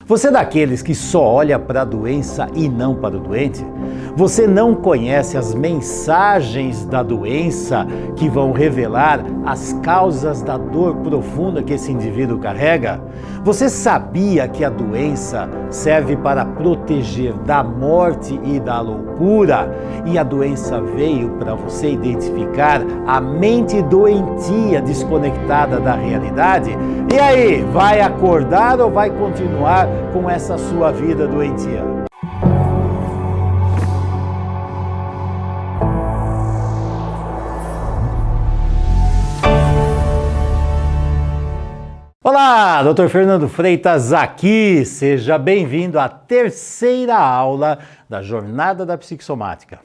Você é daqueles que só olha para a doença e não para o doente? Você não conhece as mensagens da doença que vão revelar as causas da dor profunda que esse indivíduo carrega? Você sabia que a doença serve para proteger da morte e da loucura? E a doença veio para você identificar a mente doentia desconectada da realidade? E aí, vai acordar ou vai continuar com essa sua vida doentia? Olá, Dr. Fernando Freitas aqui. Seja bem-vindo à terceira aula da Jornada da Psicossomática.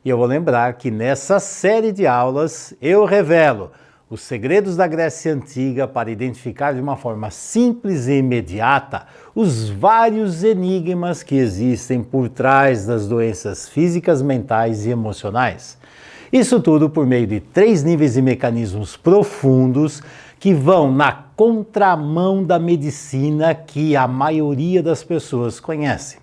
E eu vou lembrar que nessa série de aulas eu revelo os segredos da Grécia Antiga para identificar de uma forma simples e imediata os vários enigmas que existem por trás das doenças físicas, mentais e emocionais. Isso tudo por meio de 3 níveis e mecanismos profundos que vão na contramão da medicina que a maioria das pessoas conhece.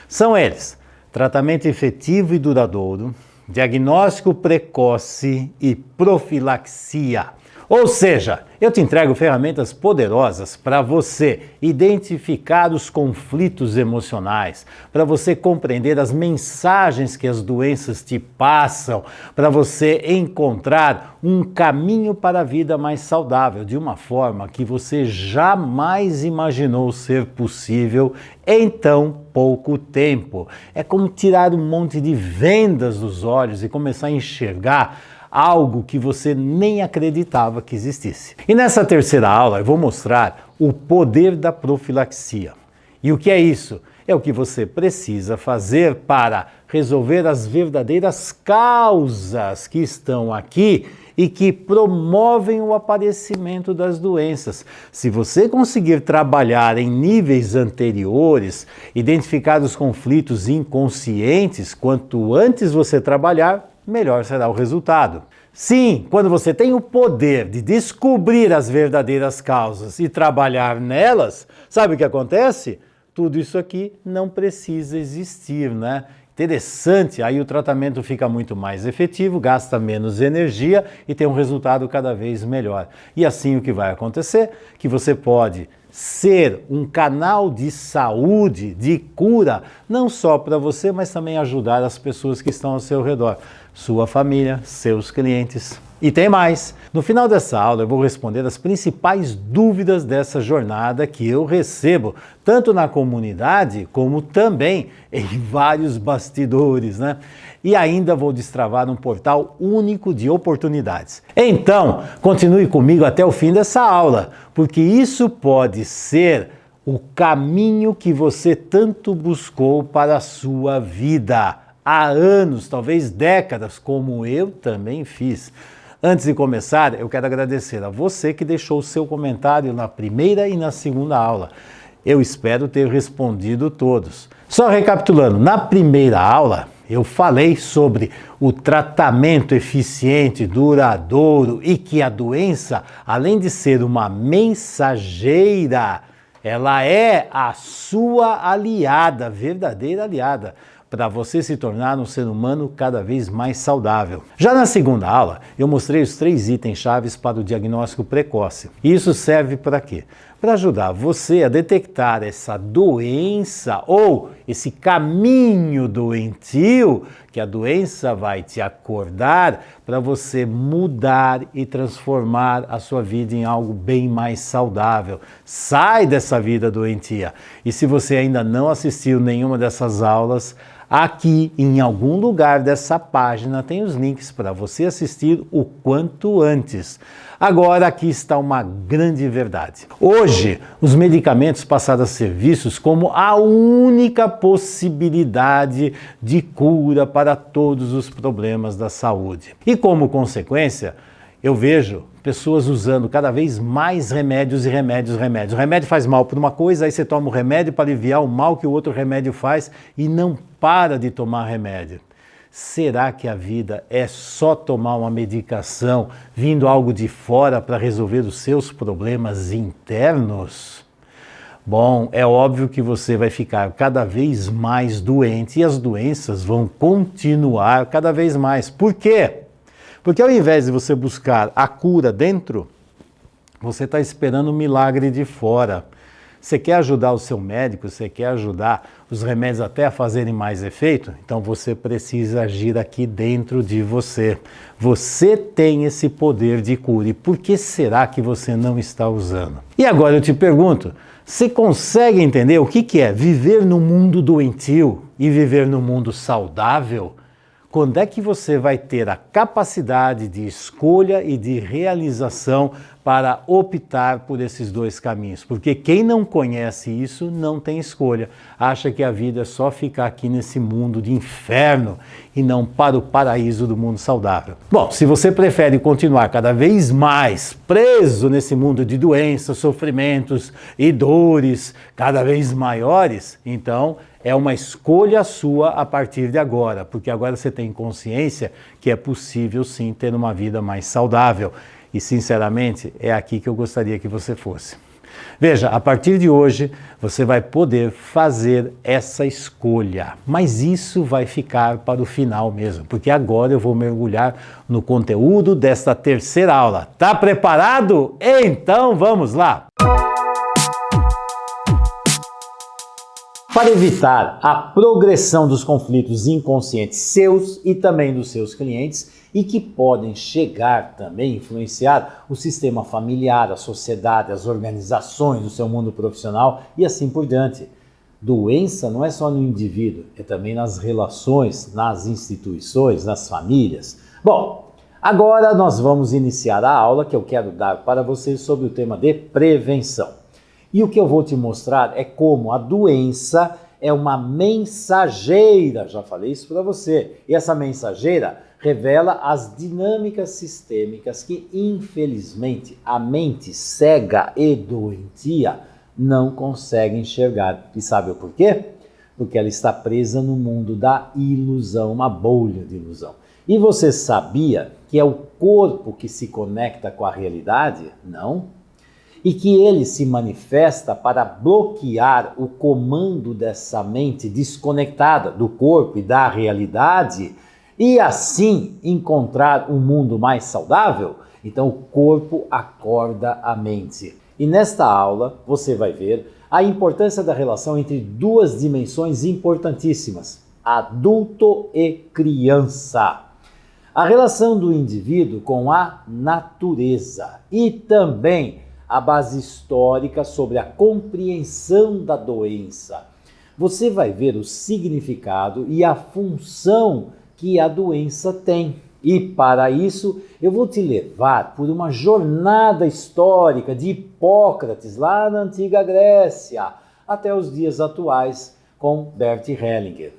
São eles: tratamento efetivo e duradouro, diagnóstico precoce e profilaxia. Ou seja, eu te entrego ferramentas poderosas para você identificar os conflitos emocionais, para você compreender as mensagens que as doenças te passam, para você encontrar um caminho para a vida mais saudável, de uma forma que você jamais imaginou ser possível em tão pouco tempo. É como tirar um monte de vendas dos olhos e começar a enxergar algo que você nem acreditava que existisse. E nessa terceira aula eu vou mostrar o poder da profilaxia. E o que é isso? É o que você precisa fazer para resolver as verdadeiras causas que estão aqui e que promovem o aparecimento das doenças. Se você conseguir trabalhar em níveis anteriores, identificar os conflitos inconscientes, quanto antes você trabalhar, melhor será o resultado. Sim, quando você tem o poder de descobrir as verdadeiras causas e trabalhar nelas, sabe o que acontece? Tudo isso aqui não precisa existir, né? Interessante, aí o tratamento fica muito mais efetivo, gasta menos energia e tem um resultado cada vez melhor. E assim o que vai acontecer? Que você pode ser um canal de saúde, de cura, não só para você, mas também ajudar as pessoas que estão ao seu redor, sua família, seus clientes. E tem mais! No final dessa aula eu vou responder as principais dúvidas dessa jornada que eu recebo, tanto na comunidade como também em vários bastidores, né? E ainda vou destravar um portal único de oportunidades. Então, continue comigo até o fim dessa aula, porque isso pode ser o caminho que você tanto buscou para a sua vida há anos, talvez décadas, como eu também fiz. Antes de começar, eu quero agradecer a você que deixou o seu comentário na primeira e na segunda aula. Eu espero ter respondido todos. Só recapitulando, na primeira aula eu falei sobre o tratamento eficiente, duradouro e que a doença, além de ser uma mensageira, ela é a sua aliada, verdadeira aliada, para você se tornar um ser humano cada vez mais saudável. Já na segunda aula, eu mostrei os 3 itens chaves para o diagnóstico precoce. E isso serve para quê? Para ajudar você a detectar essa doença ou esse caminho doentio que a doença vai te acordar para você mudar e transformar a sua vida em algo bem mais saudável. Sai dessa vida doentia. E se você ainda não assistiu nenhuma dessas aulas, aqui em algum lugar dessa página tem os links para você assistir o quanto antes. Agora aqui está uma grande verdade. Hoje, os medicamentos passaram a ser vistos como a única possibilidade de cura para todos os problemas da saúde. E como consequência, eu vejo pessoas usando cada vez mais remédios e remédios. O remédio faz mal por uma coisa, aí você toma o remédio para aliviar o mal que o outro remédio faz e não para de tomar remédio. Será que a vida é só tomar uma medicação vindo algo de fora para resolver os seus problemas internos? Bom, é óbvio que você vai ficar cada vez mais doente e as doenças vão continuar cada vez mais. Por quê? Porque ao invés de você buscar a cura dentro, você está esperando um milagre de fora. Você quer ajudar o seu médico, você quer ajudar os remédios até a fazerem mais efeito? Então você precisa agir aqui dentro de você. Você tem esse poder de cura. E por que será que você não está usando? E agora eu te pergunto, você consegue entender o que é viver no mundo doentio e viver no mundo saudável? Quando é que você vai ter a capacidade de escolha e de realização para optar por esses dois caminhos? Porque quem não conhece isso não tem escolha. Acha que a vida é só ficar aqui nesse mundo de inferno e não para o paraíso do mundo saudável. Bom, se você prefere continuar cada vez mais preso nesse mundo de doenças, sofrimentos e dores cada vez maiores, então é uma escolha sua a partir de agora, porque agora você tem consciência que é possível sim ter uma vida mais saudável. E sinceramente, é aqui que eu gostaria que você fosse. Veja, a partir de hoje, você vai poder fazer essa escolha, mas isso vai ficar para o final mesmo, porque agora eu vou mergulhar no conteúdo desta terceira aula. Tá preparado? Então vamos lá! Para evitar a progressão dos conflitos inconscientes seus e também dos seus clientes, e que podem chegar também a influenciar o sistema familiar, a sociedade, as organizações do seu mundo profissional e assim por diante. Doença não é só no indivíduo, é também nas relações, nas instituições, nas famílias. Bom, agora nós vamos iniciar a aula que eu quero dar para vocês sobre o tema de prevenção. E o que eu vou te mostrar é como a doença é uma mensageira, já falei isso para você. E essa mensageira revela as dinâmicas sistêmicas que, infelizmente, a mente cega e doentia não consegue enxergar. E sabe o porquê? Porque ela está presa no mundo da ilusão, uma bolha de ilusão. E você sabia que é o corpo que se conecta com a realidade? Não. E que ele se manifesta para bloquear o comando dessa mente desconectada do corpo e da realidade e assim encontrar um mundo mais saudável? Então o corpo acorda a mente. E nesta aula você vai ver a importância da relação entre duas dimensões importantíssimas, adulto e criança. A relação do indivíduo com a natureza e também a base histórica sobre a compreensão da doença. Você vai ver o significado e a função que a doença tem. E para isso, eu vou te levar por uma jornada histórica de Hipócrates, lá na antiga Grécia, até os dias atuais, com Bert Hellinger.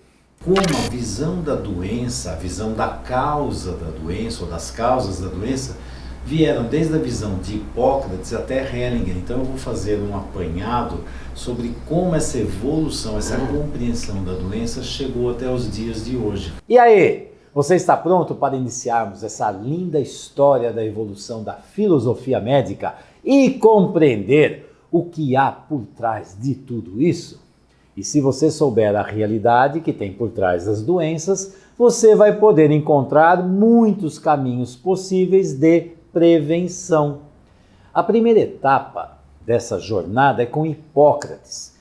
Como a visão da doença, a visão da causa da doença, ou das causas da doença, vieram desde a visão de Hipócrates até Hellinger. Então eu vou fazer um apanhado sobre como essa evolução, essa compreensão da doença chegou até os dias de hoje. E aí, você está pronto para iniciarmos essa linda história da evolução da filosofia médica e compreender o que há por trás de tudo isso? E se você souber a realidade que tem por trás das doenças, você vai poder encontrar muitos caminhos possíveis de prevenção. A primeira etapa dessa jornada é com Hipócrates.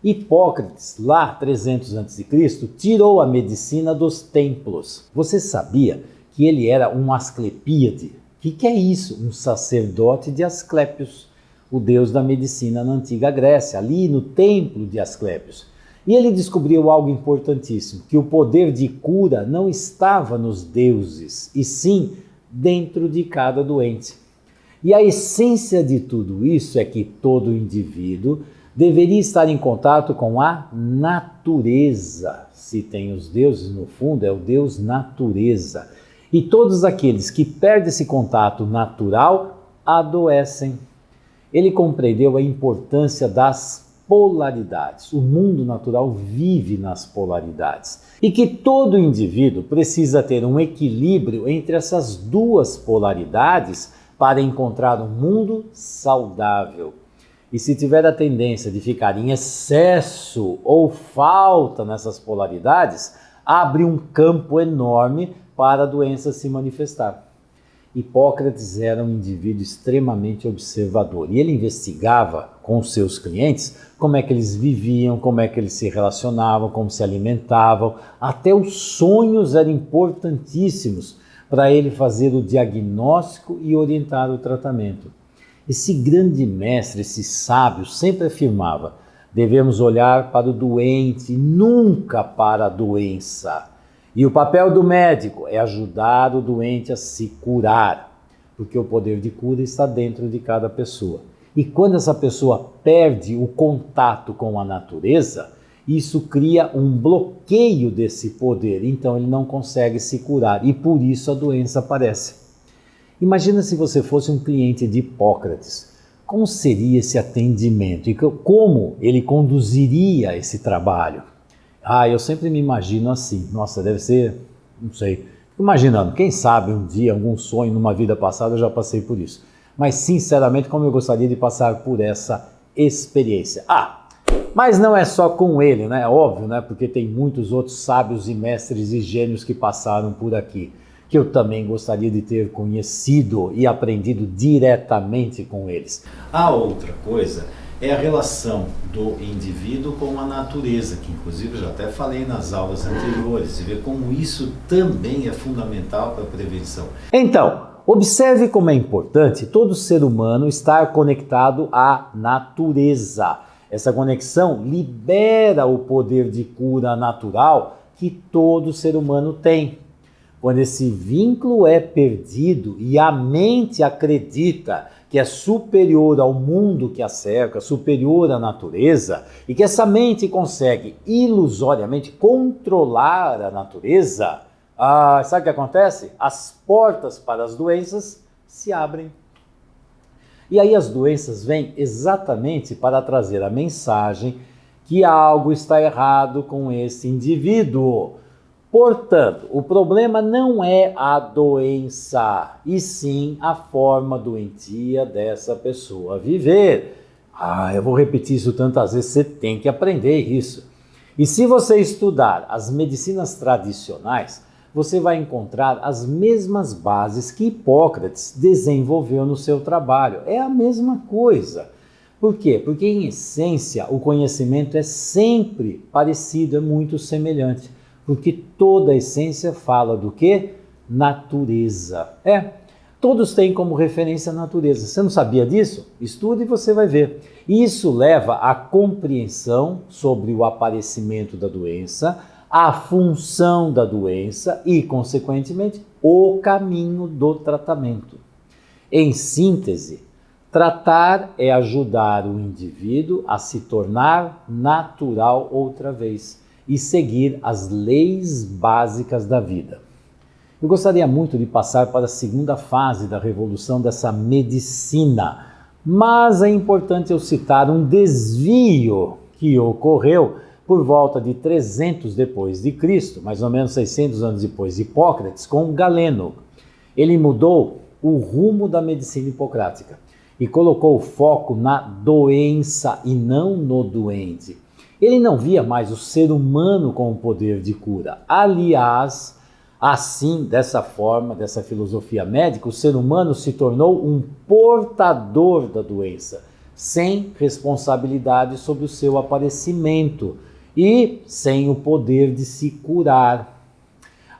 Hipócrates, lá 300 a.C., tirou a medicina dos templos. Você sabia que ele era um asclepíade? O que é isso? Um sacerdote de Asclépios, o deus da medicina na antiga Grécia, ali no templo de Asclépios. E ele descobriu algo importantíssimo, que o poder de cura não estava nos deuses, e sim dentro de cada doente. E a essência de tudo isso é que todo indivíduo deveria estar em contato com a natureza. Se tem os deuses, no fundo, é o Deus natureza. E todos aqueles que perdem esse contato natural adoecem. Ele compreendeu a importância das polaridades. O mundo natural vive nas polaridades. E que todo indivíduo precisa ter um equilíbrio entre essas duas polaridades para encontrar um mundo saudável. E se tiver a tendência de ficar em excesso ou falta nessas polaridades, abre um campo enorme para a doença se manifestar. Hipócrates era um indivíduo extremamente observador e ele investigava com os seus clientes como é que eles viviam, como é que eles se relacionavam, como se alimentavam. Até os sonhos eram importantíssimos para ele fazer o diagnóstico e orientar o tratamento. Esse grande mestre, esse sábio, sempre afirmava: devemos olhar para o doente, nunca para a doença. E o papel do médico é ajudar o doente a se curar, porque o poder de cura está dentro de cada pessoa. E quando essa pessoa perde o contato com a natureza, isso cria um bloqueio desse poder, então ele não consegue se curar e por isso a doença aparece. Imagina se você fosse um cliente de Hipócrates, como seria esse atendimento e como ele conduziria esse trabalho? Eu sempre me imagino assim, nossa, deve ser, não sei, imaginando, quem sabe um dia, algum sonho numa vida passada eu já passei por isso. Mas sinceramente, como eu gostaria de passar por essa experiência. Mas não é só com ele, né? É óbvio, né? Porque tem muitos outros sábios e mestres e gênios que passaram por aqui, que eu também gostaria de ter conhecido e aprendido diretamente com eles. A outra coisa é a relação do indivíduo com a natureza, que inclusive eu já até falei nas aulas anteriores, e ver como isso também é fundamental para a prevenção. Então, observe como é importante todo ser humano estar conectado à natureza. Essa conexão libera o poder de cura natural que todo ser humano tem. Quando esse vínculo é perdido e a mente acredita que é superior ao mundo que a cerca, superior à natureza, e que essa mente consegue ilusoriamente controlar a natureza, sabe o que acontece? As portas para as doenças se abrem. E aí as doenças vêm exatamente para trazer a mensagem que algo está errado com esse indivíduo. Portanto, o problema não é a doença, e sim a forma doentia dessa pessoa viver. Eu vou repetir isso tantas vezes, você tem que aprender isso. E se você estudar as medicinas tradicionais, você vai encontrar as mesmas bases que Hipócrates desenvolveu no seu trabalho. É a mesma coisa. Por quê? Porque, em essência, o conhecimento é sempre parecido, é muito semelhante. Porque toda a essência fala do quê? Natureza. Todos têm como referência a natureza. Você não sabia disso? Estude e você vai ver. Isso leva à compreensão sobre o aparecimento da doença, a função da doença e, consequentemente, o caminho do tratamento. Em síntese, tratar é ajudar o indivíduo a se tornar natural outra vez e seguir as leis básicas da vida. Eu gostaria muito de passar para a segunda fase da revolução dessa medicina, mas é importante eu citar um desvio que ocorreu por volta de 300 depois de Cristo, mais ou menos 600 anos depois de Hipócrates, com Galeno. Ele mudou o rumo da medicina hipocrática e colocou o foco na doença e não no doente. Ele não via mais o ser humano com o poder de cura. Aliás, assim, dessa forma, dessa filosofia médica, o ser humano se tornou um portador da doença, sem responsabilidade sobre o seu aparecimento e sem o poder de se curar.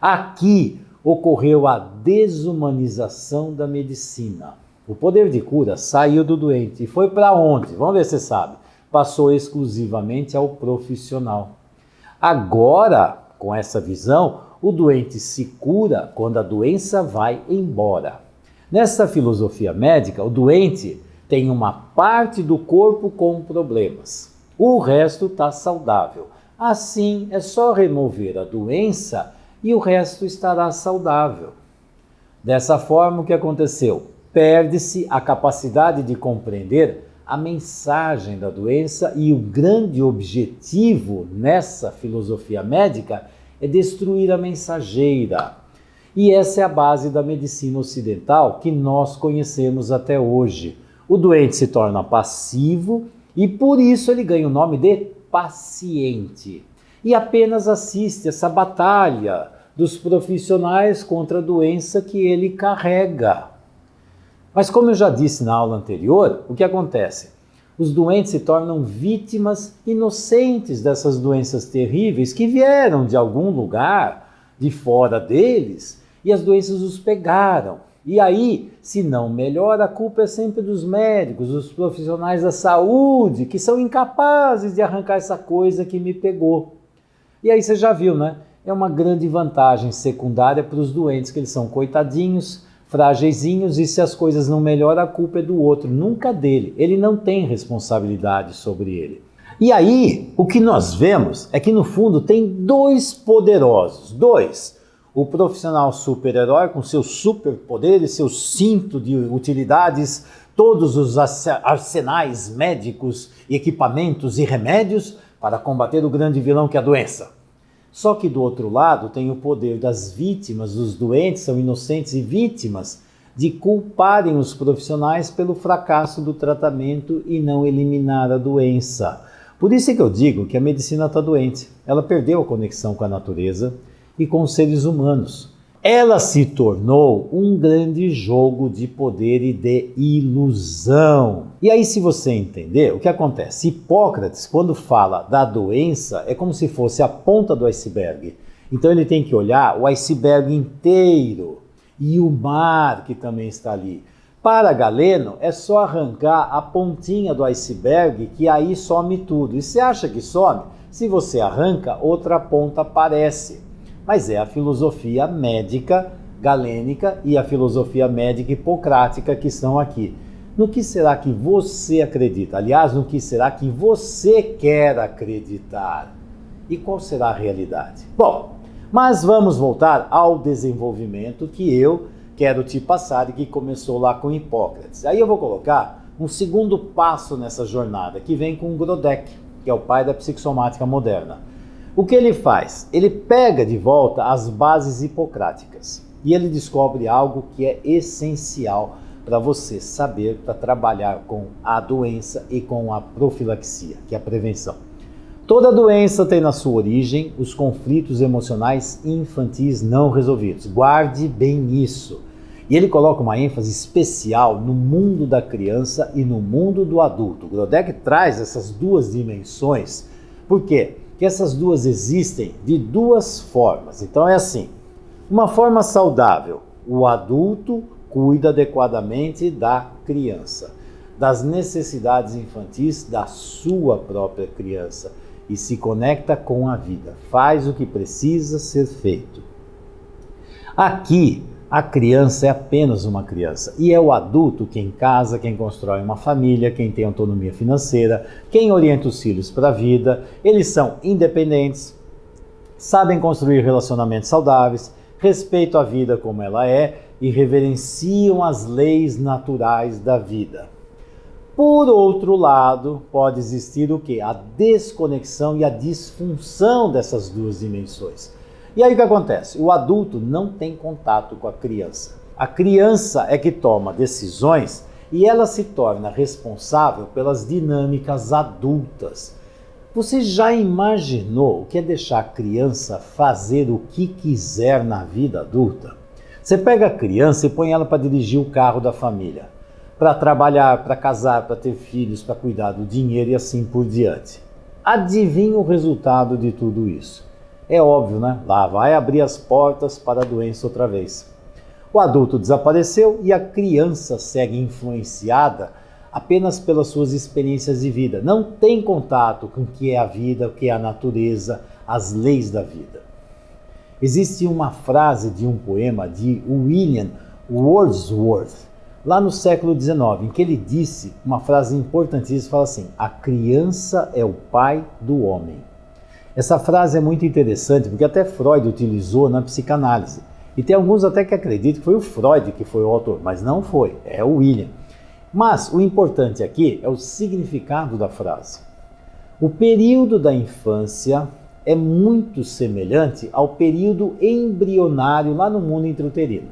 Aqui ocorreu a desumanização da medicina. O poder de cura saiu do doente e foi para onde? Vamos ver se você sabe. Passou exclusivamente ao profissional. Agora, com essa visão, o doente se cura quando a doença vai embora. Nessa filosofia médica, o doente tem uma parte do corpo com problemas. O resto está saudável. Assim, é só remover a doença e o resto estará saudável. Dessa forma, o que aconteceu? Perde-se a capacidade de compreender a mensagem da doença e o grande objetivo nessa filosofia médica é destruir a mensageira. E essa é a base da medicina ocidental que nós conhecemos até hoje. O doente se torna passivo e por isso ele ganha o nome de paciente. E apenas assiste essa batalha dos profissionais contra a doença que ele carrega. Mas como eu já disse na aula anterior, o que acontece? Os doentes se tornam vítimas inocentes dessas doenças terríveis que vieram de algum lugar de fora deles e as doenças os pegaram. E aí, se não melhora, a culpa é sempre dos médicos, dos profissionais da saúde, que são incapazes de arrancar essa coisa que me pegou. E aí você já viu, né? É uma grande vantagem secundária para os doentes, que eles são coitadinhos, frageizinhos, e se as coisas não melhoram, a culpa é do outro, nunca dele. Ele não tem responsabilidade sobre ele. E aí, o que nós vemos é que no fundo tem dois poderosos, o profissional super-herói com seus superpoderes, seu cinto de utilidades, todos os arsenais médicos, equipamentos e remédios para combater o grande vilão que é a doença. Só que do outro lado tem o poder das vítimas, os doentes são inocentes e vítimas de culparem os profissionais pelo fracasso do tratamento e não eliminar a doença. Por isso é que eu digo que a medicina está doente. Ela perdeu a conexão com a natureza e com os seres humanos. Ela se tornou um grande jogo de poder e de ilusão. E aí, se você entender, o que acontece? Hipócrates, quando fala da doença, é como se fosse a ponta do iceberg. Então ele tem que olhar o iceberg inteiro e o mar que também está ali. Para Galeno, é só arrancar a pontinha do iceberg que aí some tudo. E você acha que some? Se você arranca, outra ponta aparece. Mas é a filosofia médica galênica e a filosofia médica hipocrática que estão aqui. No que será que você acredita? Aliás, no que será que você quer acreditar? E qual será a realidade? Bom, mas vamos voltar ao desenvolvimento que eu quero te passar e que começou lá com Hipócrates. Aí eu vou colocar um segundo passo nessa jornada, que vem com Grodeck, que é o pai da psicossomática moderna. O que ele faz? Ele pega de volta as bases hipocráticas e ele descobre algo que é essencial para você saber, para trabalhar com a doença e com a profilaxia, que é a prevenção. Toda doença tem na sua origem os conflitos emocionais infantis não resolvidos. Guarde bem isso. E ele coloca uma ênfase especial no mundo da criança e no mundo do adulto. Grodeck traz essas duas dimensões. Por quê? Que essas duas existem de duas formas. Então é assim, uma forma saudável, o adulto cuida adequadamente da criança, das necessidades infantis da sua própria criança e se conecta com a vida, faz o que precisa ser feito. Aqui, a criança é apenas uma criança e é o adulto quem casa, quem constrói uma família, quem tem autonomia financeira, quem orienta os filhos para a vida. Eles são independentes, sabem construir relacionamentos saudáveis, respeitam a vida como ela é e reverenciam as leis naturais da vida. Por outro lado, pode existir o quê? A desconexão e a disfunção dessas duas dimensões. E aí o que acontece? O adulto não tem contato com a criança. A criança é que toma decisões e ela se torna responsável pelas dinâmicas adultas. Você já imaginou o que é deixar a criança fazer o que quiser na vida adulta? Você pega a criança e põe ela para dirigir o carro da família, para trabalhar, para casar, para ter filhos, para cuidar do dinheiro e assim por diante. Adivinha o resultado de tudo isso? É óbvio, né? Lá vai abrir as portas para a doença outra vez. O adulto desapareceu e a criança segue influenciada apenas pelas suas experiências de vida. Não tem contato com o que é a vida, o que é a natureza, as leis da vida. Existe uma frase de um poema de William Wordsworth, lá no século XIX, em que ele disse uma frase importantíssima, fala assim: a criança é o pai do homem. Essa frase é muito interessante porque até Freud utilizou na psicanálise. E tem alguns até que acreditam que foi o Freud que foi o autor, mas não foi, é o William. Mas o importante aqui é o significado da frase. O período da infância é muito semelhante ao período embrionário lá no mundo intrauterino.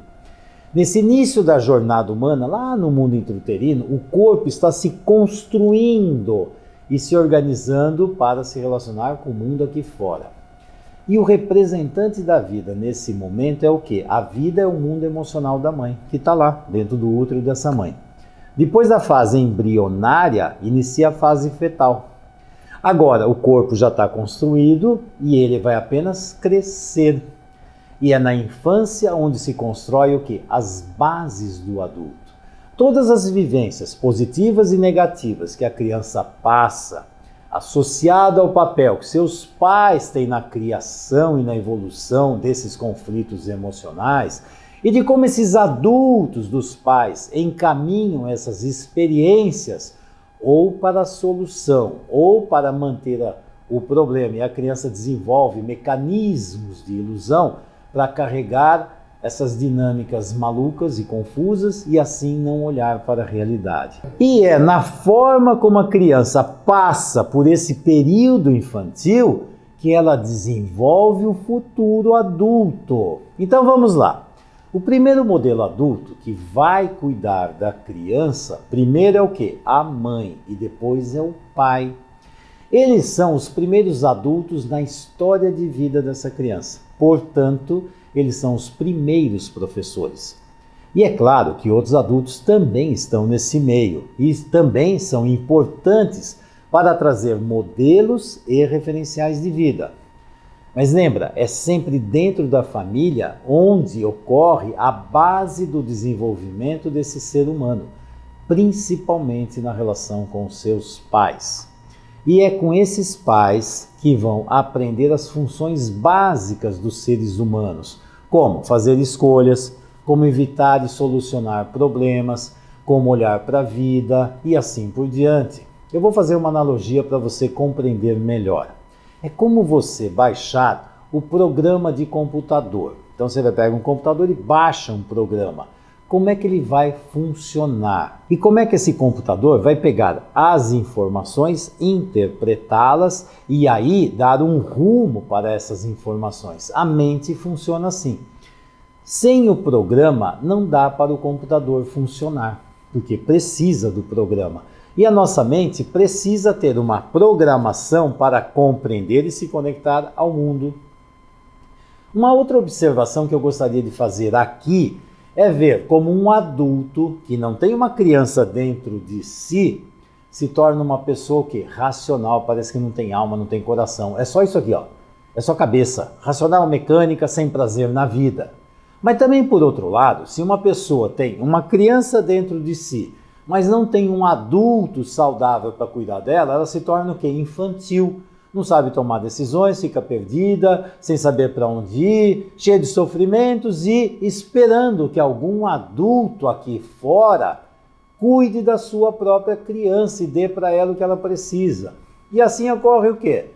Nesse início da jornada humana, lá no mundo intrauterino, o corpo está se construindo e se organizando para se relacionar com o mundo aqui fora. E o representante da vida nesse momento é o quê? A vida é o mundo emocional da mãe, que está lá, dentro do útero dessa mãe. Depois da fase embrionária, inicia a fase fetal. Agora, o corpo já está construído e ele vai apenas crescer. E é na infância onde se constrói o quê? As bases do adulto. Todas as vivências positivas e negativas que a criança passa, associado ao papel que seus pais têm na criação e na evolução desses conflitos emocionais, e de como esses adultos dos pais encaminham essas experiências ou para a solução, ou para manter o problema, e a criança desenvolve mecanismos de ilusão para carregar essas dinâmicas malucas e confusas e assim não olhar para a realidade. E é na forma como a criança passa por esse período infantil que ela desenvolve o futuro adulto. Então vamos lá. O primeiro modelo adulto que vai cuidar da criança, primeiro é o quê? A mãe e depois é o pai. Eles são os primeiros adultos na história de vida dessa criança. Portanto, eles são os primeiros professores. E é claro que outros adultos também estão nesse meio e também são importantes para trazer modelos e referenciais de vida. Mas lembra, é sempre dentro da família onde ocorre a base do desenvolvimento desse ser humano, principalmente na relação com seus pais. E é com esses pais que vão aprender as funções básicas dos seres humanos, como fazer escolhas, como evitar e solucionar problemas, como olhar para a vida e assim por diante. Eu vou fazer uma analogia para você compreender melhor. É como você baixar o programa de computador. Então você vai pegar um computador e baixa um programa. Como é que ele vai funcionar? E como é que esse computador vai pegar as informações, interpretá-las e aí dar um rumo para essas informações? A mente funciona assim. Sem o programa não dá para o computador funcionar, porque precisa do programa. E a nossa mente precisa ter uma programação para compreender e se conectar ao mundo. Uma outra observação que eu gostaria de fazer aqui é ver como um adulto que não tem uma criança dentro de si se torna uma pessoa o quê? Racional, parece que não tem alma, não tem coração. É só isso aqui, ó. É só cabeça. Racional, mecânica, sem prazer na vida. Mas também, por outro lado, se uma pessoa tem uma criança dentro de si, mas não tem um adulto saudável para cuidar dela, ela se torna o quê? Infantil. Não sabe tomar decisões, fica perdida, sem saber para onde ir, cheia de sofrimentos e esperando que algum adulto aqui fora cuide da sua própria criança e dê para ela o que ela precisa. E assim ocorre o quê?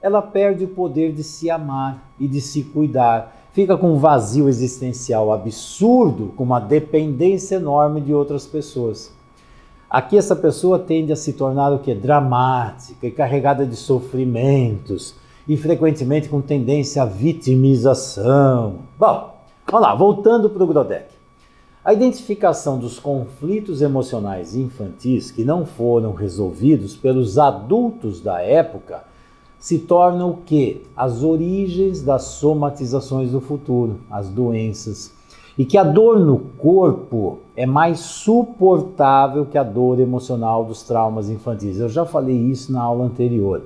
Ela perde o poder de se amar e de se cuidar. Fica com um vazio existencial absurdo, com uma dependência enorme de outras pessoas. Aqui essa pessoa tende a se tornar o quê? Dramática e carregada de sofrimentos e frequentemente com tendência à vitimização. Bom, vamos lá, voltando para o Grodeck. A identificação dos conflitos emocionais infantis que não foram resolvidos pelos adultos da época se tornam o quê? As origens das somatizações do futuro, as doenças. E que a dor no corpo é mais suportável que a dor emocional dos traumas infantis. Eu já falei isso na aula anterior.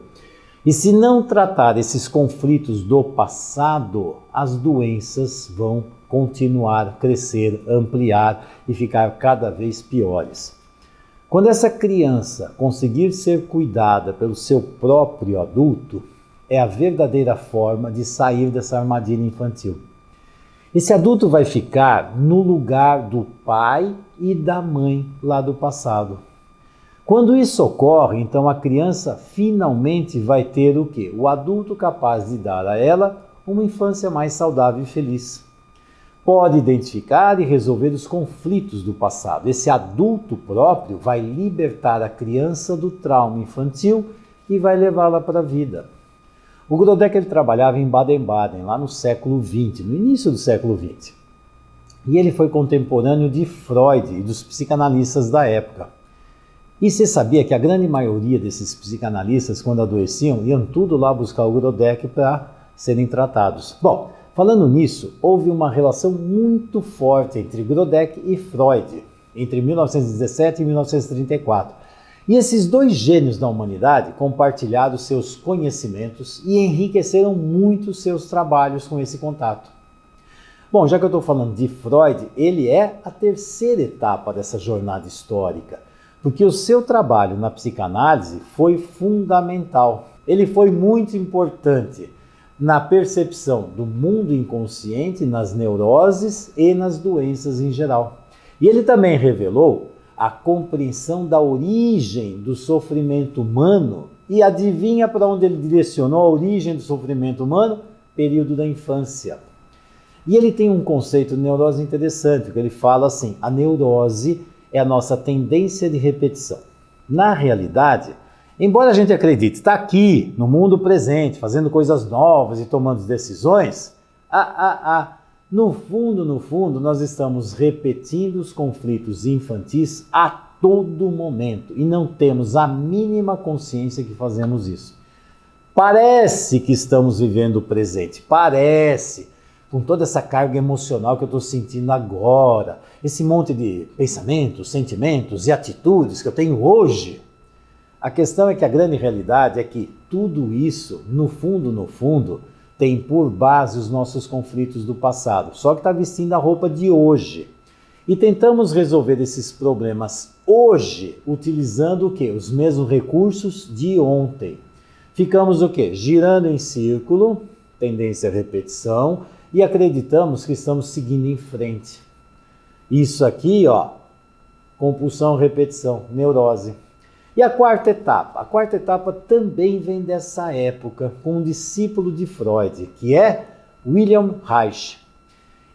E se não tratar esses conflitos do passado, as doenças vão continuar a crescer, ampliar e ficar cada vez piores. Quando essa criança conseguir ser cuidada pelo seu próprio adulto, é a verdadeira forma de sair dessa armadilha infantil. Esse adulto vai ficar no lugar do pai e da mãe lá do passado. Quando isso ocorre, então a criança finalmente vai ter o quê? O adulto capaz de dar a ela uma infância mais saudável e feliz. Pode identificar e resolver os conflitos do passado. Esse adulto próprio vai libertar a criança do trauma infantil e vai levá-la para a vida. O Grodeck ele trabalhava em Baden-Baden, lá no século XX, no início do século XX. E ele foi contemporâneo de Freud e dos psicanalistas da época. E você sabia que a grande maioria desses psicanalistas, quando adoeciam, iam tudo lá buscar o Grodeck para serem tratados. Bom, falando nisso, houve uma relação muito forte entre Grodeck e Freud, entre 1917 e 1934. E esses dois gênios da humanidade compartilharam seus conhecimentos e enriqueceram muito seus trabalhos com esse contato. Bom, já que eu estou falando de Freud, ele é a terceira etapa dessa jornada histórica, porque o seu trabalho na psicanálise foi fundamental. Ele foi muito importante na percepção do mundo inconsciente, nas neuroses e nas doenças em geral. E ele também revelou a compreensão da origem do sofrimento humano e adivinha para onde ele direcionou a origem do sofrimento humano? Período da infância. E ele tem um conceito de neurose interessante, que ele fala assim, a neurose é a nossa tendência de repetição. Na realidade, embora a gente acredite estar aqui, no mundo presente, fazendo coisas novas e tomando decisões, no fundo, nós estamos repetindo os conflitos infantis a todo momento e não temos a mínima consciência que fazemos isso. Parece que estamos vivendo o presente, parece, com toda essa carga emocional que eu estou sentindo agora, esse monte de pensamentos, sentimentos e atitudes que eu tenho hoje. A questão é que a grande realidade é que tudo isso, no fundo, tem por base os nossos conflitos do passado, só que está vestindo a roupa de hoje. E tentamos resolver esses problemas hoje, utilizando o quê? Os mesmos recursos de ontem. Ficamos o quê? Girando em círculo, tendência à repetição, e acreditamos que estamos seguindo em frente. Isso aqui, ó, compulsão, repetição, neurose. E a quarta etapa? A quarta etapa também vem dessa época, com um discípulo de Freud, que é Wilhelm Reich.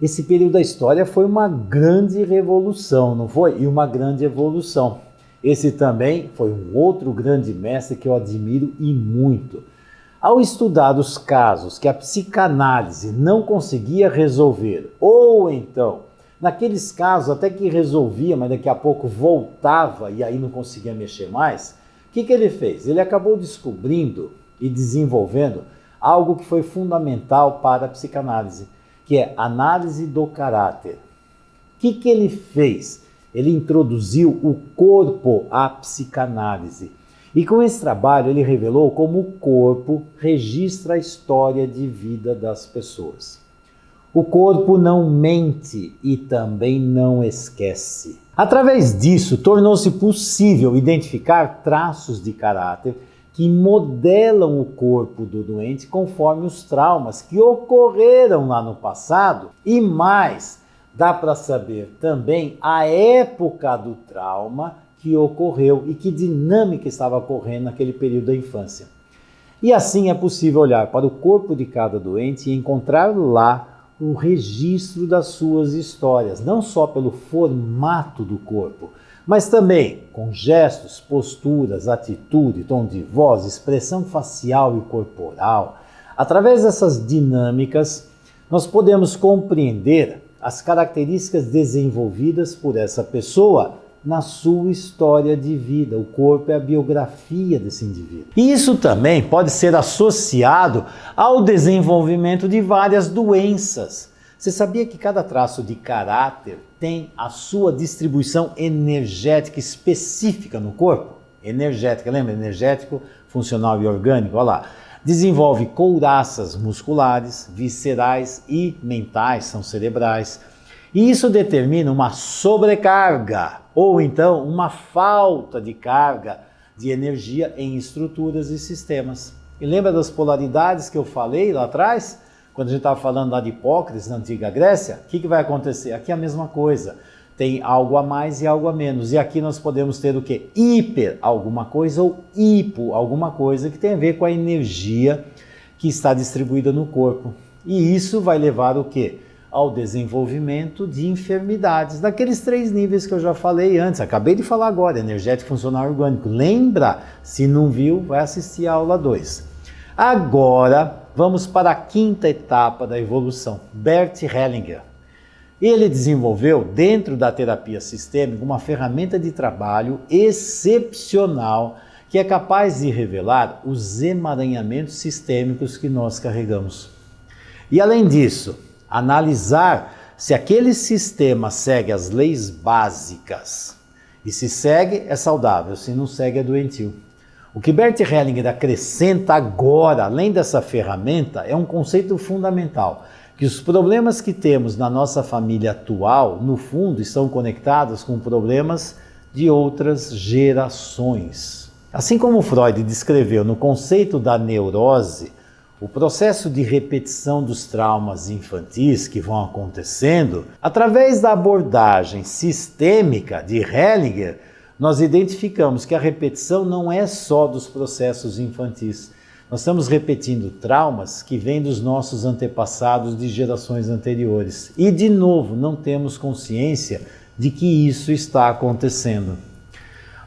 Esse período da história foi uma grande revolução, não foi? E uma grande evolução. Esse também foi um outro grande mestre que eu admiro e muito. Ao estudar os casos que a psicanálise não conseguia resolver, ou então, naqueles casos até que resolvia, mas daqui a pouco voltava e aí não conseguia mexer mais, o que ele fez? Ele acabou descobrindo e desenvolvendo algo que foi fundamental para a psicanálise, que é análise do caráter. O que ele fez? Ele introduziu o corpo à psicanálise. E com esse trabalho ele revelou como o corpo registra a história de vida das pessoas. O corpo não mente e também não esquece. Através disso, tornou-se possível identificar traços de caráter que modelam o corpo do doente conforme os traumas que ocorreram lá no passado e mais, dá para saber também a época do trauma que ocorreu e que dinâmica estava ocorrendo naquele período da infância. E assim é possível olhar para o corpo de cada doente e encontrar lá o registro das suas histórias, não só pelo formato do corpo, mas também com gestos, posturas, atitude, tom de voz, expressão facial e corporal. Através dessas dinâmicas, nós podemos compreender as características desenvolvidas por essa pessoa na sua história de vida. O corpo é a biografia desse indivíduo. E isso também pode ser associado ao desenvolvimento de várias doenças. Você sabia que cada traço de caráter tem a sua distribuição energética específica no corpo? Energética, lembra? Energético, funcional e orgânico, olha lá. Desenvolve couraças musculares, viscerais e mentais, são cerebrais. E isso determina uma sobrecarga ou então uma falta de carga de energia em estruturas e sistemas. E lembra das polaridades que eu falei lá atrás? Quando a gente estava falando lá de Hipócrates, na antiga Grécia, o que vai acontecer? Aqui é a mesma coisa. Tem algo a mais e algo a menos. E aqui nós podemos ter o quê? Hiper alguma coisa ou hipo alguma coisa que tem a ver com a energia que está distribuída no corpo. E isso vai levar o quê? Ao desenvolvimento de enfermidades, daqueles 3 níveis que eu já falei antes, acabei de falar agora, energético, funcional e orgânico. Lembra? Se não viu, vai assistir a aula 2. Agora, vamos para a 5ª etapa da evolução, Bert Hellinger. Ele desenvolveu, dentro da terapia sistêmica, uma ferramenta de trabalho excepcional que é capaz de revelar os emaranhamentos sistêmicos que nós carregamos. E além disso, analisar se aquele sistema segue as leis básicas. E se segue, é saudável, se não segue, é doentio. O que Bert Hellinger acrescenta agora, além dessa ferramenta, é um conceito fundamental, que os problemas que temos na nossa família atual, no fundo, estão conectados com problemas de outras gerações. Assim como Freud descreveu no conceito da neurose, o processo de repetição dos traumas infantis que vão acontecendo, através da abordagem sistêmica de Hellinger, nós identificamos que a repetição não é só dos processos infantis. Nós estamos repetindo traumas que vêm dos nossos antepassados de gerações anteriores. E, de novo, não temos consciência de que isso está acontecendo.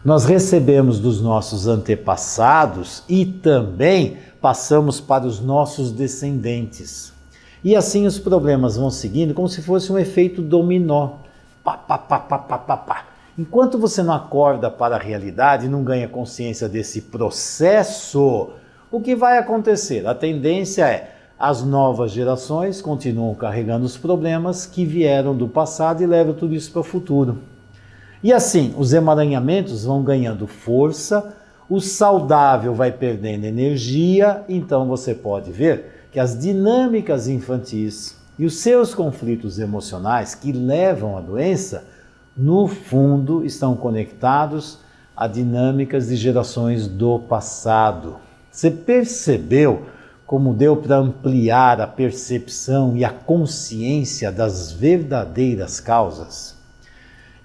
Nós recebemos dos nossos antepassados e também passamos para os nossos descendentes. E assim os problemas vão seguindo como se fosse um efeito dominó. Pá, pá, pá, pá, pá, pá, pá. Enquanto você não acorda para a realidade e não ganha consciência desse processo, o que vai acontecer? A tendência é as novas gerações continuam carregando os problemas que vieram do passado e levam tudo isso para o futuro. E assim, os emaranhamentos vão ganhando força, o saudável vai perdendo energia, então você pode ver que as dinâmicas infantis e os seus conflitos emocionais que levam à doença, no fundo, estão conectados a dinâmicas de gerações do passado. Você percebeu como deu para ampliar a percepção e a consciência das verdadeiras causas?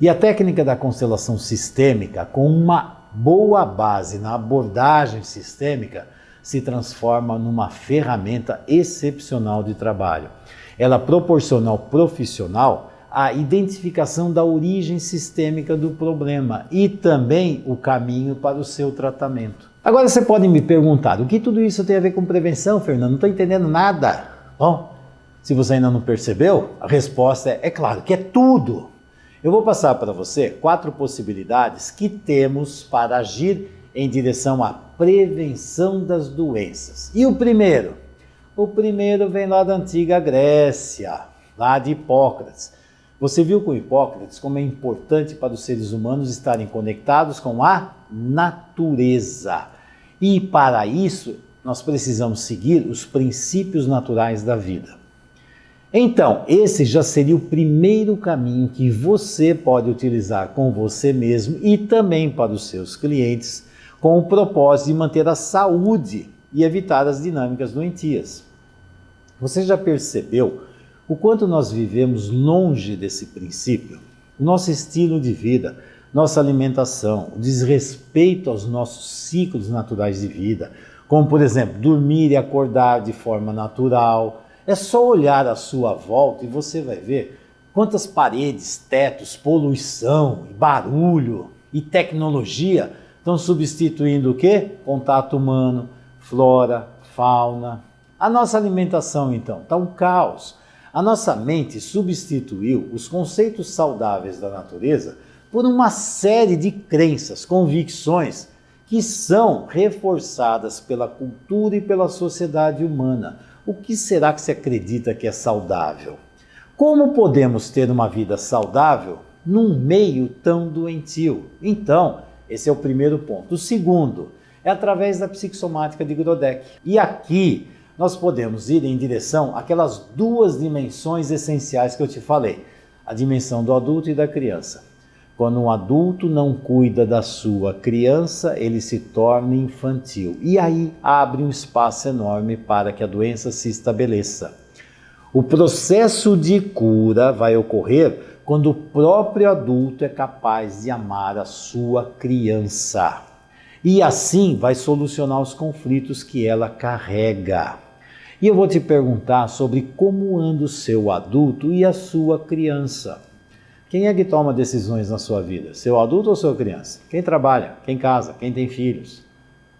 E a técnica da constelação sistêmica, com uma boa base na abordagem sistêmica, se transforma numa ferramenta excepcional de trabalho. Ela proporciona ao profissional a identificação da origem sistêmica do problema e também o caminho para o seu tratamento. Agora você pode me perguntar, o que tudo isso tem a ver com prevenção, Fernando? Não estou entendendo nada. Bom, se você ainda não percebeu, a resposta é claro que é tudo. Eu vou passar para você 4 possibilidades que temos para agir em direção à prevenção das doenças. E o primeiro? O primeiro vem lá da antiga Grécia, lá de Hipócrates. Você viu com Hipócrates como é importante para os seres humanos estarem conectados com a natureza. E para isso, nós precisamos seguir os princípios naturais da vida. Então, esse já seria o primeiro caminho que você pode utilizar com você mesmo e também para os seus clientes, com o propósito de manter a saúde e evitar as dinâmicas doentias. Você já percebeu o quanto nós vivemos longe desse princípio? O nosso estilo de vida, nossa alimentação, o desrespeito aos nossos ciclos naturais de vida, como por exemplo, dormir e acordar de forma natural. É só olhar à sua volta e você vai ver quantas paredes, tetos, poluição, barulho e tecnologia estão substituindo o quê? Contato humano, flora, fauna. A nossa alimentação, então, está um caos. A nossa mente substituiu os conceitos saudáveis da natureza por uma série de crenças, convicções que são reforçadas pela cultura e pela sociedade humana. O que será que se acredita que é saudável? Como podemos ter uma vida saudável num meio tão doentio? Então, esse é o primeiro ponto. O segundo é através da psicossomática de Grodeck. E aqui nós podemos ir em direção àquelas 2 dimensões essenciais que eu te falei. A dimensão do adulto e da criança. Quando um adulto não cuida da sua criança, ele se torna infantil. E aí abre um espaço enorme para que a doença se estabeleça. O processo de cura vai ocorrer quando o próprio adulto é capaz de amar a sua criança. E assim vai solucionar os conflitos que ela carrega. E eu vou te perguntar sobre como anda o seu adulto e a sua criança. Quem é que toma decisões na sua vida? Seu adulto ou sua criança? Quem trabalha? Quem casa? Quem tem filhos?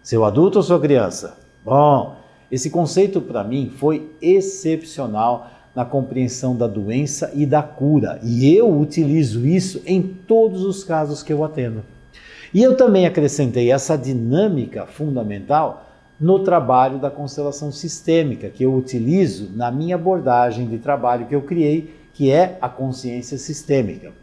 Seu adulto ou sua criança? Bom, esse conceito para mim foi excepcional na compreensão da doença e da cura. E eu utilizo isso em todos os casos que eu atendo. E eu também acrescentei essa dinâmica fundamental no trabalho da constelação sistêmica, que eu utilizo na minha abordagem de trabalho que eu criei, que é a consciência sistêmica.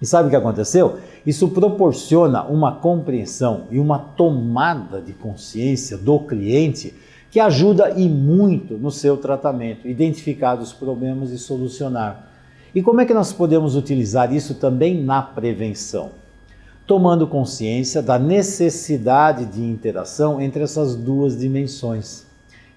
E sabe o que aconteceu? Isso proporciona uma compreensão e uma tomada de consciência do cliente que ajuda e muito no seu tratamento, identificar os problemas e solucionar. E como é que nós podemos utilizar isso também na prevenção? Tomando consciência da necessidade de interação entre essas duas dimensões.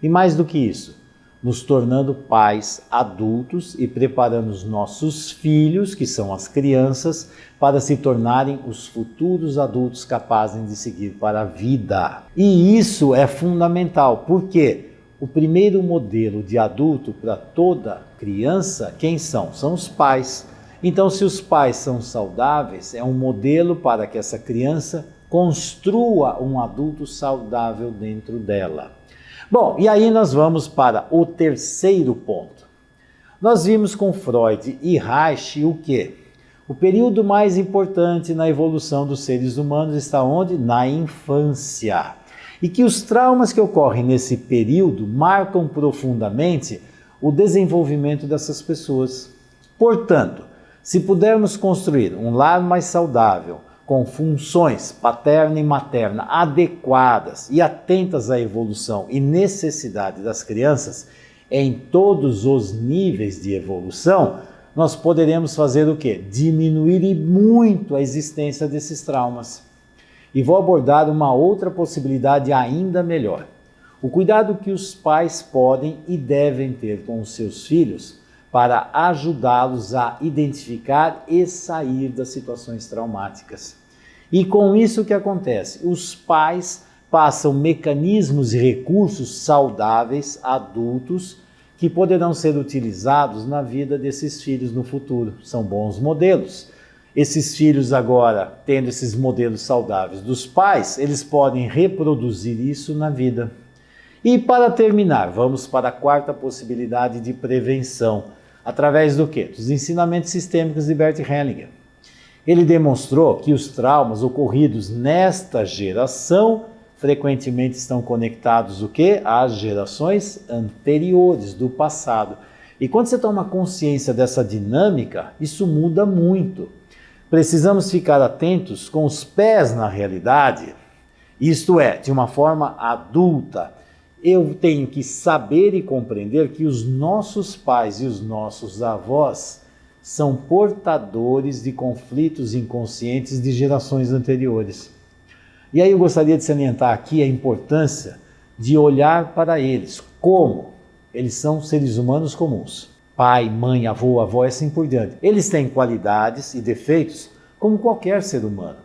E mais do que isso, nos tornando pais adultos e preparando os nossos filhos, que são as crianças, para se tornarem os futuros adultos capazes de seguir para a vida. E isso é fundamental, porque o primeiro modelo de adulto para toda criança, quem são? São os pais. Então, se os pais são saudáveis, é um modelo para que essa criança construa um adulto saudável dentro dela. Bom, e aí nós vamos para o terceiro ponto. Nós vimos com Freud e Reich o quê? O período mais importante na evolução dos seres humanos está onde? Na infância. E que os traumas que ocorrem nesse período marcam profundamente o desenvolvimento dessas pessoas. Portanto, se pudermos construir um lar mais saudável, com funções paterna e materna adequadas e atentas à evolução e necessidade das crianças em todos os níveis de evolução, nós poderemos fazer o quê? Diminuir e muito a existência desses traumas. E vou abordar uma outra possibilidade ainda melhor. O cuidado que os pais podem e devem ter com os seus filhos para ajudá-los a identificar e sair das situações traumáticas. E com isso o que acontece? Os pais passam mecanismos e recursos saudáveis, adultos, que poderão ser utilizados na vida desses filhos no futuro. São bons modelos. Esses filhos agora, tendo esses modelos saudáveis dos pais, eles podem reproduzir isso na vida. E para terminar, vamos para a quarta possibilidade de prevenção. Através do quê? Dos ensinamentos sistêmicos de Bert Hellinger. Ele demonstrou que os traumas ocorridos nesta geração frequentemente estão conectados o quê? Às gerações anteriores do passado. E quando você toma consciência dessa dinâmica, isso muda muito. Precisamos ficar atentos com os pés na realidade, isto é, de uma forma adulta. Eu tenho que saber e compreender que os nossos pais e os nossos avós são portadores de conflitos inconscientes de gerações anteriores. E aí eu gostaria de salientar aqui a importância de olhar para eles como eles são seres humanos comuns. Pai, mãe, avô, avó, e assim por diante. Eles têm qualidades e defeitos como qualquer ser humano.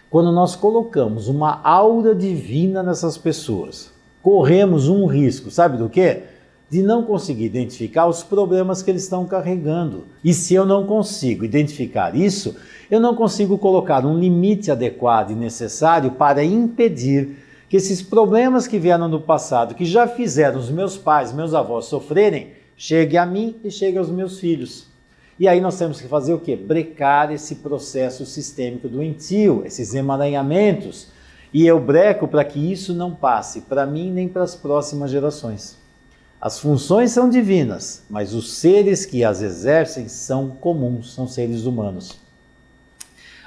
Quando nós colocamos uma aura divina nessas pessoas, corremos um risco, sabe do quê? De não conseguir identificar os problemas que eles estão carregando. E se eu não consigo identificar isso, eu não consigo colocar um limite adequado e necessário para impedir que esses problemas que vieram no passado, que já fizeram os meus pais, meus avós sofrerem, cheguem a mim e cheguem aos meus filhos. E aí nós temos que fazer o quê? Brecar esse processo sistêmico doentio, esses emaranhamentos. E eu breco para que isso não passe para mim nem para as próximas gerações. As funções são divinas, mas os seres que as exercem são comuns, são seres humanos.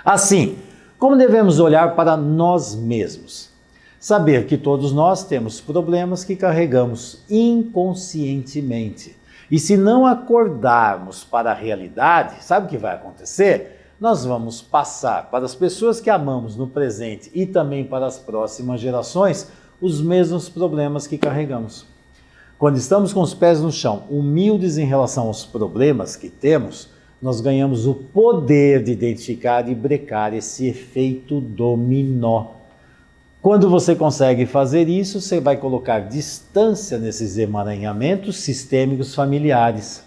Assim, como devemos olhar para nós mesmos? Saber que todos nós temos problemas que carregamos inconscientemente. E se não acordarmos para a realidade, sabe o que vai acontecer? Nós vamos passar para as pessoas que amamos no presente e também para as próximas gerações os mesmos problemas que carregamos. Quando estamos com os pés no chão, humildes em relação aos problemas que temos, nós ganhamos o poder de identificar e brecar esse efeito dominó. Quando você consegue fazer isso, você vai colocar distância nesses emaranhamentos sistêmicos familiares.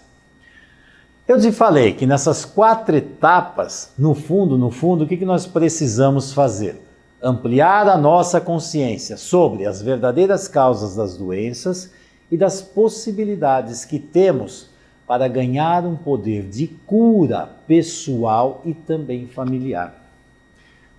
Eu te falei que nessas 4 etapas, no fundo, o que nós precisamos fazer? Ampliar a nossa consciência sobre as verdadeiras causas das doenças, e das possibilidades que temos para ganhar um poder de cura pessoal e também familiar.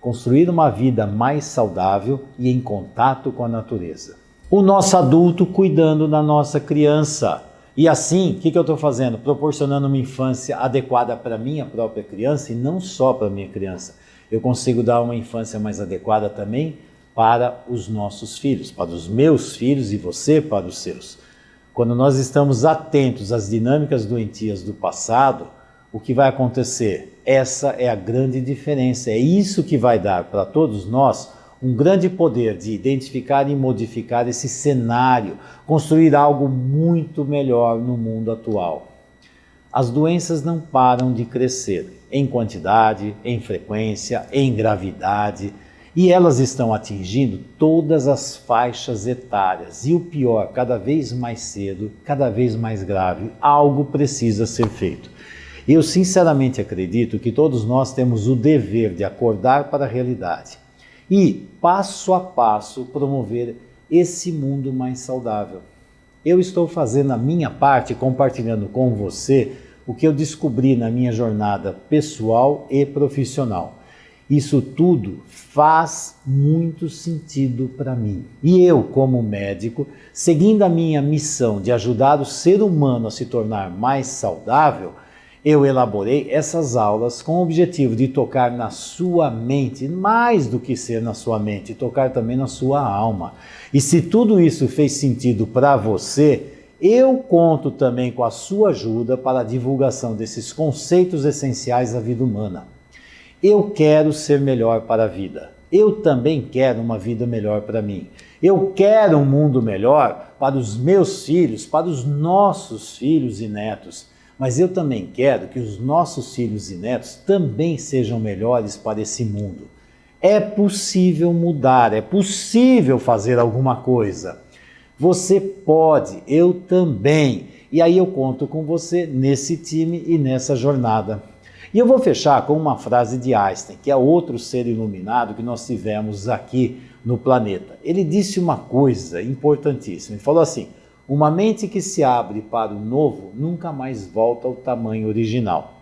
Construir uma vida mais saudável e em contato com a natureza. O nosso adulto cuidando da nossa criança. E assim, o que eu estou fazendo? Proporcionando uma infância adequada para a minha própria criança e não só para a minha criança. Eu consigo dar uma infância mais adequada também para os nossos filhos, para os meus filhos e você para os seus. Quando nós estamos atentos às dinâmicas doentias do passado, o que vai acontecer? Essa é a grande diferença. É isso que vai dar para todos nós um grande poder de identificar e modificar esse cenário, construir algo muito melhor no mundo atual. As doenças não param de crescer em quantidade, em frequência, em gravidade, e elas estão atingindo todas as faixas etárias. E o pior, cada vez mais cedo, cada vez mais grave, algo precisa ser feito. Eu sinceramente acredito que todos nós temos o dever de acordar para a realidade e, passo a passo, promover esse mundo mais saudável. Eu estou fazendo a minha parte, compartilhando com você o que eu descobri na minha jornada pessoal e profissional. Isso tudo faz muito sentido para mim. E eu, como médico, seguindo a minha missão de ajudar o ser humano a se tornar mais saudável, eu elaborei essas aulas com o objetivo de tocar na sua mente, mais do que ser na sua mente, tocar também na sua alma. E se tudo isso fez sentido para você, eu conto também com a sua ajuda para a divulgação desses conceitos essenciais da vida humana. Eu quero ser melhor para a vida. Eu também quero uma vida melhor para mim. Eu quero um mundo melhor para os meus filhos, para os nossos filhos e netos. Mas eu também quero que os nossos filhos e netos também sejam melhores para esse mundo. É possível mudar, é possível fazer alguma coisa. Você pode, eu também. E aí eu conto com você nesse time e nessa jornada. E eu vou fechar com uma frase de Einstein, que é outro ser iluminado que nós tivemos aqui no planeta. Ele disse uma coisa importantíssima, ele falou assim: uma mente que se abre para o novo nunca mais volta ao tamanho original.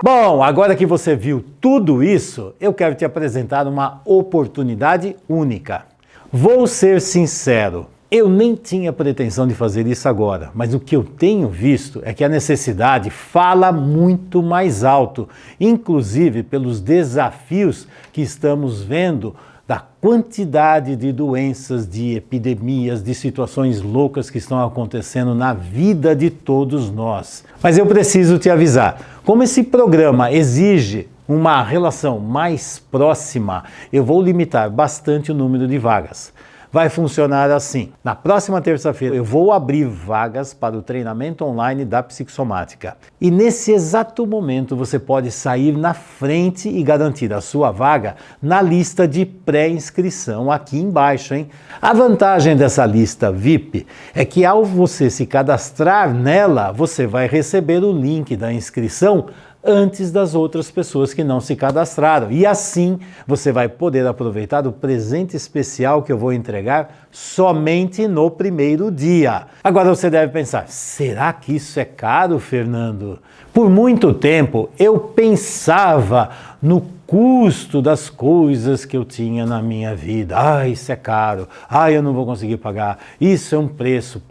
Bom, agora que você viu tudo isso, eu quero te apresentar uma oportunidade única. Vou ser sincero, eu nem tinha pretensão de fazer isso agora, mas o que eu tenho visto é que a necessidade fala muito mais alto, inclusive pelos desafios que estamos vendo da quantidade de doenças, de epidemias, de situações loucas que estão acontecendo na vida de todos nós. Mas eu preciso te avisar, como esse programa exige uma relação mais próxima, eu vou limitar bastante o número de vagas. Vai funcionar assim: na próxima terça-feira eu vou abrir vagas para o treinamento online da psicossomática. E nesse exato momento você pode sair na frente e garantir a sua vaga na lista de pré-inscrição aqui embaixo, hein? A vantagem dessa lista VIP é que ao você se cadastrar nela, você vai receber o link da inscrição antes das outras pessoas que não se cadastraram. E assim você vai poder aproveitar o presente especial que eu vou entregar somente no primeiro dia. Agora você deve pensar, será que isso é caro, Fernando? Por muito tempo eu pensava no custo das coisas que eu tinha na minha vida. Isso é caro. Eu não vou conseguir pagar. Isso é um preço.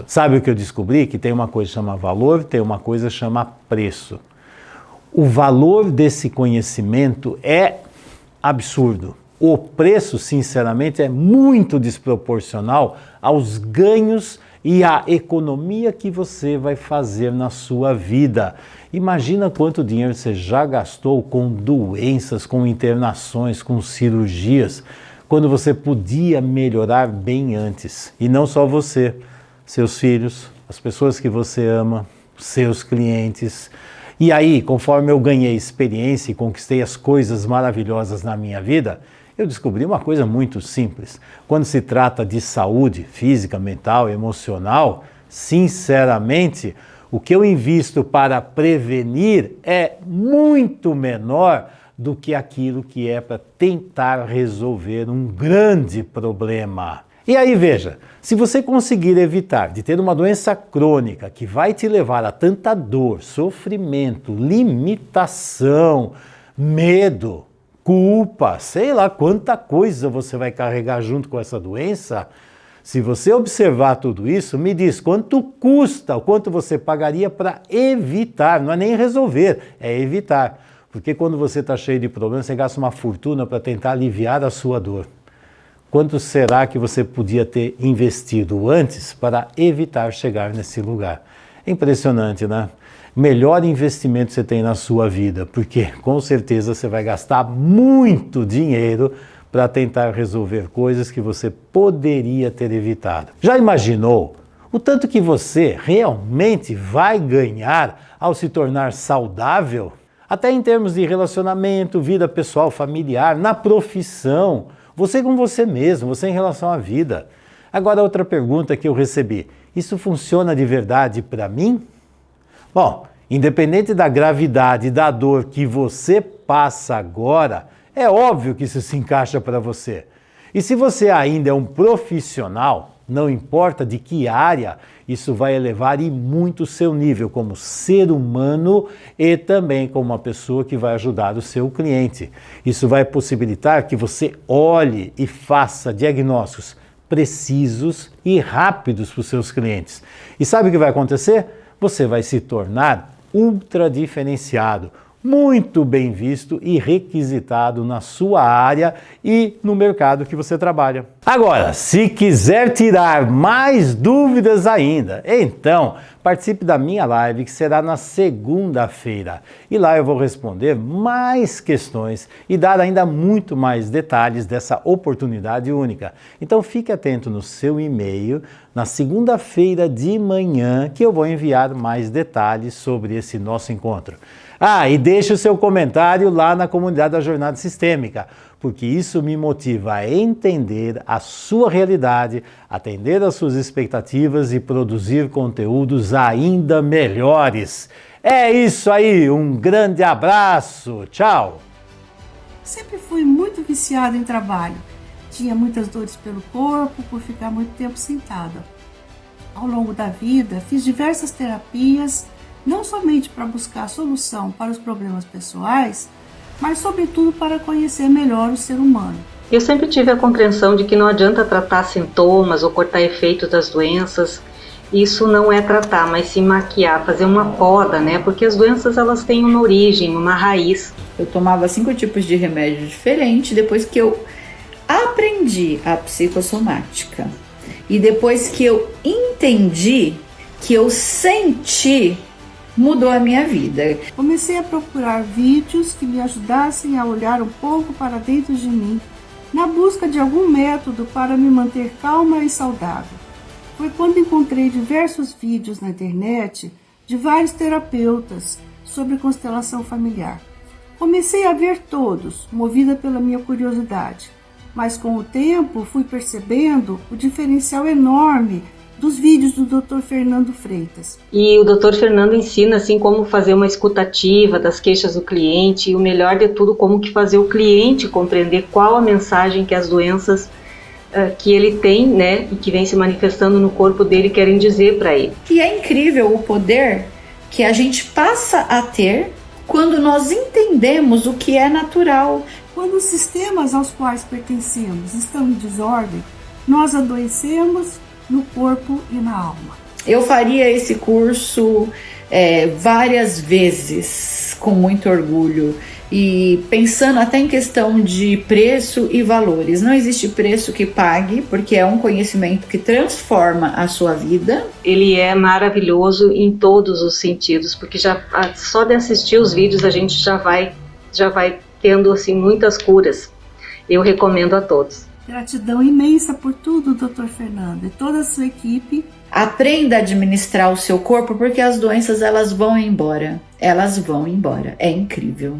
Sabe o que eu descobri? Que tem uma coisa que chama valor, tem uma coisa que chama preço. O valor desse conhecimento é absurdo. O preço, sinceramente, é muito desproporcional aos ganhos e à economia que você vai fazer na sua vida. Imagina quanto dinheiro você já gastou com doenças, com internações, com cirurgias, quando você podia melhorar bem antes. E não só você, seus filhos, as pessoas que você ama, seus clientes. E aí, conforme eu ganhei experiência e conquistei as coisas maravilhosas na minha vida, eu descobri uma coisa muito simples. Quando se trata de saúde física, mental, emocional, sinceramente, o que eu invisto para prevenir é muito menor do que aquilo que é para tentar resolver um grande problema. E aí veja, se você conseguir evitar de ter uma doença crônica que vai te levar a tanta dor, sofrimento, limitação, medo, culpa, sei lá quanta coisa você vai carregar junto com essa doença, se você observar tudo isso, me diz quanto custa, o quanto você pagaria para evitar, não é nem resolver, é evitar. Porque quando você está cheio de problemas, você gasta uma fortuna para tentar aliviar a sua dor. Quanto será que você podia ter investido antes para evitar chegar nesse lugar? É impressionante, né? Melhor investimento você tem na sua vida, porque com certeza você vai gastar muito dinheiro para tentar resolver coisas que você poderia ter evitado. Já imaginou o tanto que você realmente vai ganhar ao se tornar saudável? Até em termos de relacionamento, vida pessoal, familiar, na profissão, você com você mesmo, você em relação à vida. Agora outra pergunta que eu recebi, isso funciona de verdade para mim? Bom, independente da gravidade da dor que você passa agora, é óbvio que isso se encaixa para você. E se você ainda é um profissional, não importa de que área, isso vai elevar e muito o seu nível como ser humano e também como uma pessoa que vai ajudar o seu cliente. Isso vai possibilitar que você olhe e faça diagnósticos precisos e rápidos para os seus clientes. E sabe o que vai acontecer? Você vai se tornar ultra diferenciado, muito bem visto e requisitado na sua área e no mercado que você trabalha. Agora, se quiser tirar mais dúvidas ainda, então participe da minha live que será na segunda-feira. E lá eu vou responder mais questões e dar ainda muito mais detalhes dessa oportunidade única. Então fique atento no seu e-mail na segunda-feira de manhã que eu vou enviar mais detalhes sobre esse nosso encontro. Ah, e deixe o seu comentário lá na comunidade da Jornada Sistêmica, porque isso me motiva a entender a sua realidade, atender às suas expectativas e produzir conteúdos ainda melhores. É isso aí, um grande abraço, tchau! Sempre fui muito viciada em trabalho. Tinha muitas dores pelo corpo por ficar muito tempo sentada. Ao longo da vida, fiz diversas terapias, não somente para buscar solução para os problemas pessoais, mas sobretudo para conhecer melhor o ser humano. Eu sempre tive a compreensão de que não adianta tratar sintomas ou cortar efeitos das doenças. Isso não é tratar, mas sim maquiar, fazer uma poda, né? Porque as doenças elas têm uma origem, uma raiz. Eu tomava 5 tipos de remédio diferentes depois que eu aprendi a psicossomática. E depois que eu entendi, que eu senti, mudou a minha vida. Comecei a procurar vídeos que me ajudassem a olhar um pouco para dentro de mim, na busca de algum método para me manter calma e saudável. Foi quando encontrei diversos vídeos na internet de vários terapeutas sobre constelação familiar. Comecei a ver todos, movida pela minha curiosidade, mas com o tempo fui percebendo o diferencial enorme dos vídeos do Dr. Fernando Freitas. E o Dr. Fernando ensina assim como fazer uma escuta ativa das queixas do cliente e o melhor de tudo, como que fazer o cliente compreender qual a mensagem que as doenças que ele tem, né, e que vem se manifestando no corpo dele querem dizer para ele. E é incrível o poder que a gente passa a ter quando nós entendemos o que é natural. Quando os sistemas aos quais pertencemos estão em desordem, nós adoecemos no corpo e na alma. Eu faria esse curso várias vezes, com muito orgulho, e pensando até em questão de preço e valores. Não existe preço que pague, porque é um conhecimento que transforma a sua vida. Ele é maravilhoso em todos os sentidos, porque só de assistir os vídeos a gente já vai tendo assim muitas curas. Eu recomendo a todos. Gratidão imensa por tudo, Dr. Fernando, e toda a sua equipe. Aprenda a administrar o seu corpo, porque as doenças elas vão embora. Elas vão embora. É incrível.